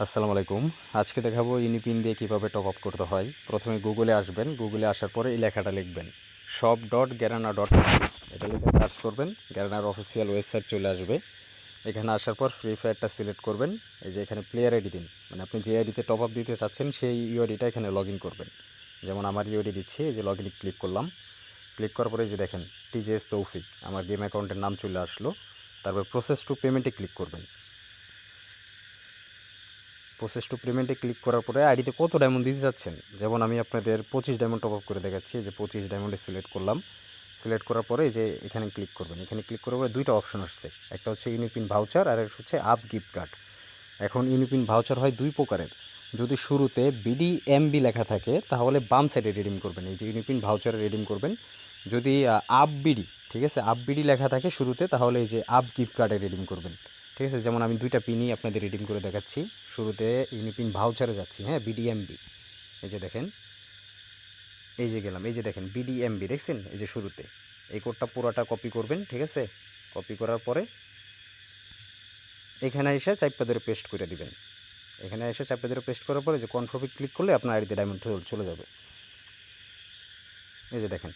আসসালামু আলাইকুম। আজকে দেখাবো ইউনিপিন দিয়ে কীভাবে টপ আপ করতে হয়। প্রথমে গুগলে আসবেন, গুগলে আসার পরে এই লেখাটা লিখবেন shop.garena.com। এটা লিখে সার্চ করবেন, গ্যারেনার অফিসিয়াল ওয়েবসাইট চলে আসবে। এখানে আসার পর ফ্রি ফায়ারটা সিলেক্ট করবেন। এই যে এখানে প্লেয়ার আইডি দিন, মানে আপনি যে আইডিতে টপ আপ দিতে চাচ্ছেন সেই ইউআইডিটা এখানে লগ ইন করবেন। যেমন আমার ইউআইডি দিচ্ছি, এই যে লগ ইনে ক্লিক করলাম। ক্লিক করার পরে যে দেখেন টিজেএস তৌফিক আমার গেম অ্যাকাউন্টের নাম চলে আসলো। তারপর প্রসেস টু পেমেন্টে ক্লিক করবেন। প্রসেস টু পেমেন্টে ক্লিক করার পরে আইডিতে কত ডায়মন্ড দিতে যাচ্ছেন, যেমন আমি আপনাদের 25 ডায়মন্ড টপ আপ করে দেখাচ্ছি। যে 25 ডায়মন্ডে সিলেক্ট করলাম। সিলেক্ট করার পরে এই যে এখানে ক্লিক করবেন। এখানে ক্লিক করার পরে দুইটা অপশন আসছে, একটা হচ্ছে ইউনিপিন ভাউচার আর একটা হচ্ছে আপ গিফট কার্ড। এখন ইউনিপিন ভাউচার হয় দুই প্রকারের। যদি শুরুতে বিডিএমবি লেখা থাকে তাহলে বাম সাইডে রিডিম করবেন, এই যে ইউনিপিন ভাউচারে রিডিম করবেন। যদি আপ বিডি, ঠিক আছে, আপ বিডি লেখা থাকে শুরুতে তাহলে এই যে আপ গিফট কার্ডে রিডিম করবেন। ঠিক আছে, যেমন আমি দুইটা পিনই আপনাদের রিডিম করে দেখাচ্ছি। শুরুতে ইউনিপিন ভাউচারে যাচ্ছি, হ্যাঁ, বিডিএমবি। এই যে দেখেন, এই যে গেলাম, এই যে দেখেন বিডিএমবি দেখছেন, এই যে শুরুতে এই কোডটা পুরোটা কপি করবেন। ঠিক আছে, কপি করার পরে এখানে এসে চাইপা ধরে পেস্ট করে দিবেন। এখানে এসে চাপে ধরে পেস্ট করার পরে যে কনফার্মে ক্লিক করলে আপনার আইডিতে ডায়মন্ড চলে যাবে। এই যে দেখেন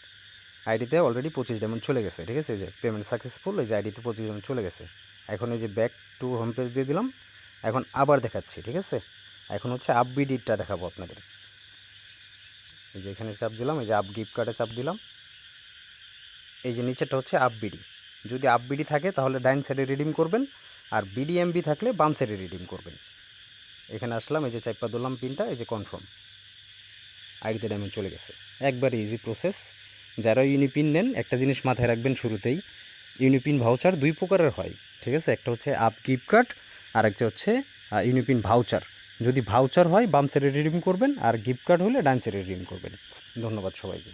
আইডিতে অলরেডি 25 ডায়মন্ড চলে গেছে। ঠিক আছে, এই যে পেমেন্ট সাকসেসফুল, এই যে আইডিতে 25 ডায়মন্ড চলে গেছে। এখন এই যে ব্যাক টু হোম পেজ দিয়ে দিলাম। এখন আবার দেখাচ্ছি। ঠিক আছে, এখন হচ্ছে আপ বিডিটা দেখাবো আপনাদের। এই যে এখানে চাপ দিলাম, এই যে আপ গিফট কার্ডে চাপ দিলাম। এই যে নিচেরটা হচ্ছে আপ বিডি। যদি আপ বিডি থাকে তাহলে ডাইন সাইডে রিডিম করবেন, আর বিডিএমবি থাকলে বাম সাইডে রিডিম করবেন। এখানে আসলাম, এই যে চাইপা দিলাম পিনটা, এই যে কনফার্ম, আইডিতে ডায়মন্ড চলে গেছে। একবারে ইজি প্রসেস। যারা ইউনিপিন নেন একটা জিনিস মাথায় রাখবেন শুরুতেই, ইউনিপিন ভাউচার দুই প্রকারের হয়। ঠিক আছে, একটা হচ্ছে আপ গিফট কার্ড আর একটা হচ্ছে ইউনিপিন ভাউচার। যদি ভাউচার হয় বাম সাইডে রিডিম করবেন, আর গিফট কার্ড হলে ডান সাইডে রিডিম করবেন। ধন্যবাদ সবাইকে।